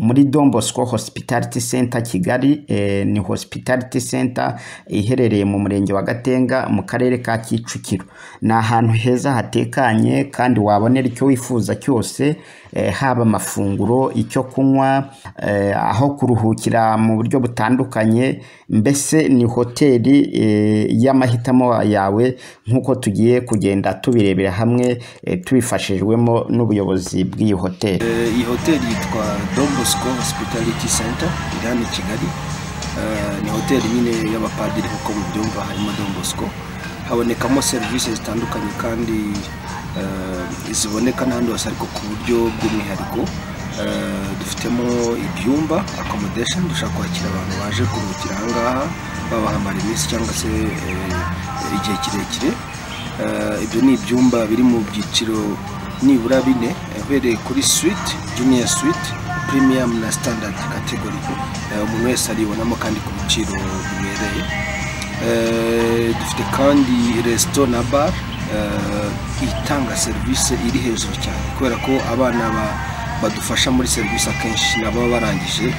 muri Don Bosco Hospitality Center Kigali. Ni Hospitality Center iherereye mu murenge wa Gatenga mu karere ka Kicukiro. Ni ahantu heza hatekanye kandi wabonera icyo wifuza cyose, haba amafunguro, icyo kunywa, aho kuruhukira mu buryo butandukanye. Mbese ni hoteli y'amahitamo yawe nk'uko tugiye kugenda tubirebera hamwe tubifashijwemo n'ubuyobozi bw'iyi hoteli. Iyi hoteli yitwa Don Bosco Hospitality Center iri hano i Kigali. Ni hoteli nyine y'abapadiri kuko mu byumba harimo Don Bosco. Habonekamo serivisi zitandukanye kandi ziboneka n'ahandi hose ariko ku buryo bw'umwihariko. Dufitemo ibyumba accommodation, dushaka kwakira abantu baje kuruhukira aha ngaha babahamara iminsi cyangwa se igihe kirekire. Ibyo ni ibyumba biri mu byiciro nibura 4 uhereye kuri suite, junior suite, premium na standard category. Umuntu wese aribonamo kandi ku biciro bibereye. Dufite kandi resto na bar itanga serivisi iri hejuru cyane kubera ko abana badufasha muri serivisi akenshi nabo barangije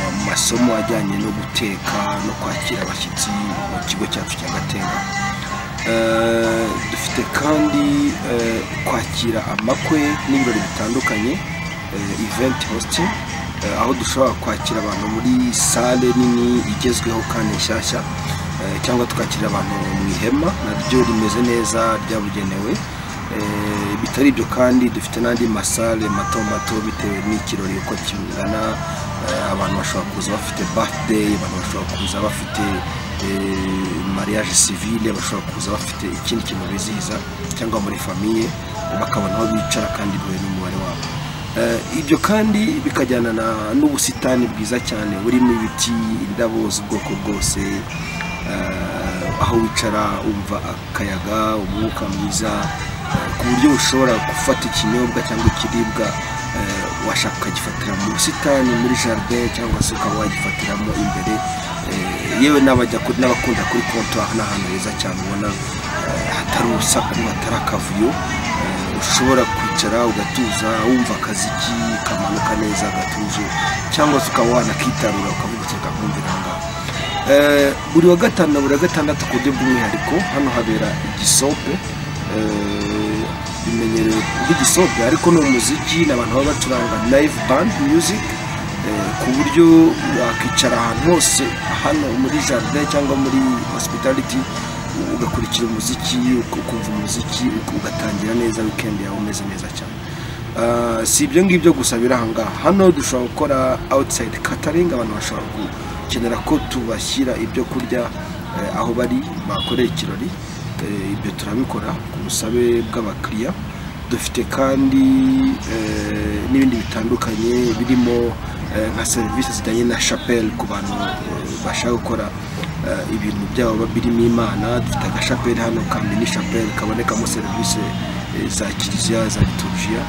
mu masomo ajyanye no guteka no kwakira abashyitsi mu kigo cyacu cya Gatenga. Dufite kandi kwakira amakwe n'ibirori bitandukanye, event hosting, aho dushobora kwakira abantu muri salle nini igezweho kandi nshyashya, cyangwa tukakira abantu mu ihema naryo rimeze neza ryabugenewe. Bitari ibyo kandi dufite n'andi masale mato bitewe n'ikirori uko kingana. Abantu bashobora kuza bafite birthday, abantu bashobora kuza bafite mariage civile, bashobora kuza bafite ikindi kintu bizihiza cyangwa muri famille bakabona aho bicara kandi bihuye n'umubare wabo. Ibyo kandi bikajyana n'ubusitani bwiza cyane burimo ibiti, indabo z'ubwoko bwose, aho wicara umva akayaga, umwuka mwiza, ku buryo ushobora gufata ikinyobwa cyangwa ikiribwa washaka ukagifatira mu busitani muri jardin cyangwa se ukaba wagifatiramo imbere. Yewe n'abakunda kuri comptoir n'ahantu heza cyane ubona hatari urusaku, hatari akavuyo, ushobora kwicara ugatuza wumva akaziki kamanuka neza gatuje, cyangwa se ukaba wanakitarura ukavuga uti nkumvira ngaho. Buri wa gatanu na buri wa gatandatu ku buryo bw'umwihariko hano habera igisope. Bimenyerewe nk'igisope ariko ni umuziki n'abantu baba bacuranga live band music, ku buryo wakicara ahantu hose hano muri jardin cyangwa muri hospitality ugakurikira umuziki, ukumva umuziki, ugatangira neza weekend yawe umeze neza cyane. Si ibyo ngibyo gusa biri aha ngaha. Hano dushobora gukora outside catering, abantu bashobora gukenera ko tubashyira ibyo kurya aho bari bakoreye ikirori. Ibyo turabikora ku busabe bw'abakiriya. Dufite kandi n'ibindi bitandukanye birimo nka serivisi zijyanye na chapelle ku bantu bashaka gukora ibintu byabo birimo Imana. Dufite agashapelle hano kandi ni chapelle kabonekamo serivisi za kiliziya, za liturgia.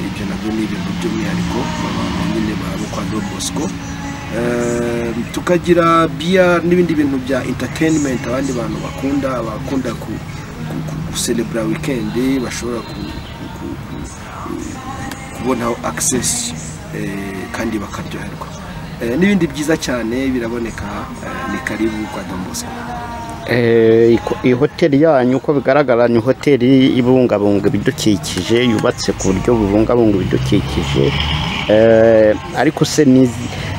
Ibyo nabyo ni ibintu by'umwihariko abantu nyine baba kwa Don Bosco. Tukagira bia n'ibindi bintu bya entertainment abandi bantu bakunda ku celebrate weekend bashobora kubona access kandi bakaryoherwa. N'ibindi byiza cyane biraboneka. Ni karibu kwa Don Bosco. Iyi hoteli yanyu uko bigaragara ni hoteli ibungabunga ibidukikije, yubatse ku buryo bubungabunga ibidukikije. Ariko se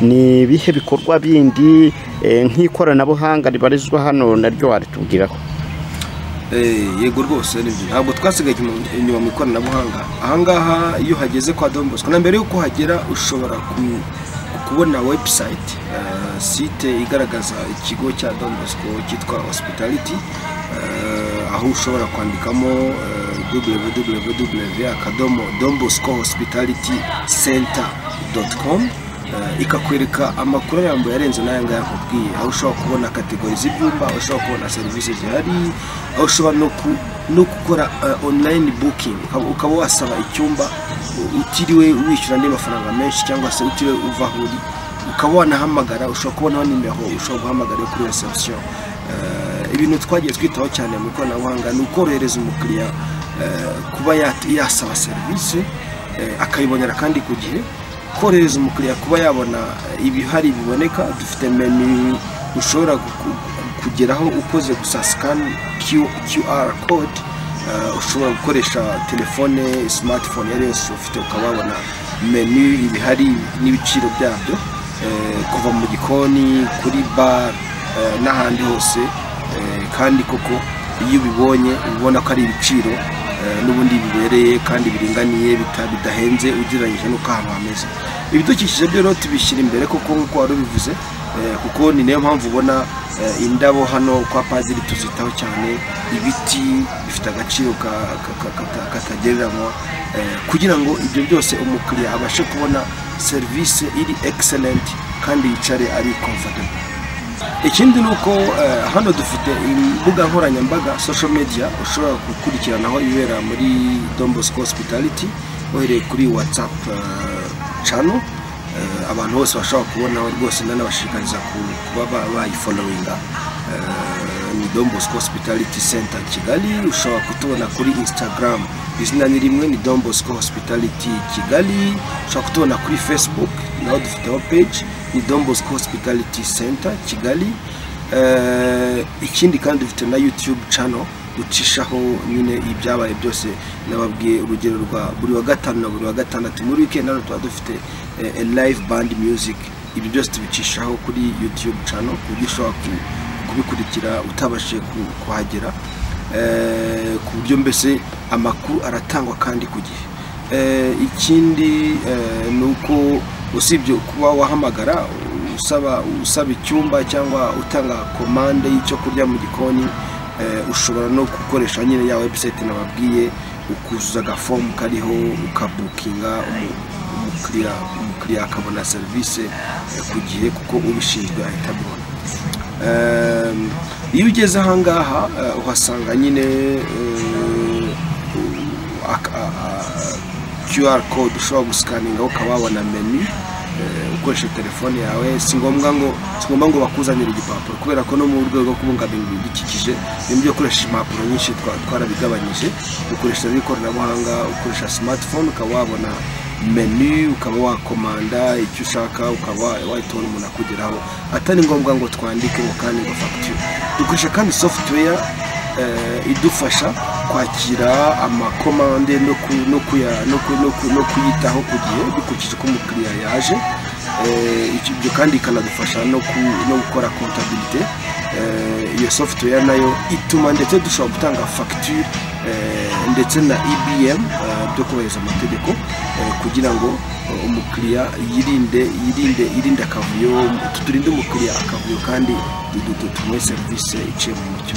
ni bihe bikorwa bindi nk'ikoranabuhanga ribarizwa hano naryo waritubwiraho? Yego rwose ntabwo twasigaye inyuma mu ikoranabuhanga. Aha ngaha iyo hageze kwa Don Bosco, na mbere yuko hagera ushobora kubona website, site igaragaza ikigo cya Don Bosco cyitwa Hospitality, aho ushobora kwandikamo www.donboscohospitalitycenter.com, ikakwereka amakuru arambuye arenze n'aya ngaya nkubwiye, aho ushobora kubona kategori z'ibyumba, aho ushobora kubona serivisi zihari, aho ushobora no gukora online booking, ukaba wasaba icyumba utiriwe wishyura andi mafaranga menshi cyangwa se utiriwe uva aho uri, ukaba wanahamagara. Ushobora kubonaho nimero ushobora guhamagara kuri reception. Ibintu twagiye twitaho cyane mu ikoranabuhanga ni ukorohereza umukiriya kuba yasaba serivisi akayibonera kandi ku gihe, korohereza umukiriya kuba yabona ibihari biboneka. Dufite menu ushobora kugeraho ukoze gusa scan QR code, ushobora gukoresha telefone smartphone yari yose ufite ukababona menu ibihari n'ibiciro byabyo, kuva mu gikoni kuri bar n'ahandi hose, kandi koko iyo ubibonye ubona ko ari ibiciro n'ubundi bibereye kandi biringaniye bidahenze ugereranyije n'uko ahantu hameze. Ibidukikije byo rero tubishyira imbere koko nk'uko wari ubivuze, kuko ni nayo mpamvu ubona indabo hano kwa padiri tuzitaho cyane. Ibiti bifite agaciro katagereranywa, kugira ngo ibyo byose umukiriya abashe kubona serivisi iri excellent kandi yicare ari comfortable. Ikindi nuko hano dufite imbuga nkoranyambaga social media ushobora gukurikiranaho ibera muri Don Bosco Hospitality, uhereye kuri WhatsApp channel, abantu bose bashobora kubonaho rwose nanabashishikariza kuba bayifollowinga. Ni Don Bosco Hospitality Center Kigali. Ushobora kutubona kuri Instagram, izina ni rimwe, ni Don Bosco Hospitality Kigali. Ushobora kutubona kuri Facebook, naho dufiteho page ni Don Bosco Hospitality Center Kigali. Ikindi kandi dufite na YouTube channel ducishaho nyine ibyabaye byose. Nababwiye urugero rwa buri wa gatanu na buri wa gatandatu muri weekend hano tuba dufite live band music. Ibi byose tubicishaho kuri YouTube channel ku buryo ushobora kubikurikira utabashije kuhagera, ku buryo mbese amakuru aratangwa kandi ku gihe. Ikindi nuko usibye kuba wahamagara usaba icyumba cyangwa utanga komande y'icyo kurya mu gikoni, ushobora no gukoresha nyine ya website nababwiye, ukuzuza agafomu kariho ukabukinga, umukiriya akabona serivisi ku gihe kuko ubishinzwe ahita abibona. Iyo ugeze ahangaha uhasanga nyine QR code ushobora gusikaninga ukaba wabona menu ukoresha telefone yawe. Si ngombwa ngo bakuzanire igipapuro, kubera ko no mu rwego rwo kubungabunga ibidukikije n'ibyo gukoresha impapuro nyinshi twarabigabanyije. Ukoresha ikoranabuhanga, ukoresha smartphone ukaba wabona menu, ukaba wakomanda icyo ushaka, ukaba wahitona umuntu akugeraho atari ngombwa ngo twandike ngo kandi ngo facture. Dukoresha kandi software idufasha kwakira amakomande no kuyitaho ku gihe bikurikije ko umukiriya yaje. Ibyo kandi ikanadufasha no gukora comptabilité. Iyo software nayo ituma ndetse dushobora gutanga facture ndetse na EBM byo kubahiriza amategeko, kugira ngo umukiriya yirinde akavuyo, turinde umukiriya akavuyo kandi tumuhe serivisi iciye mu mucyo.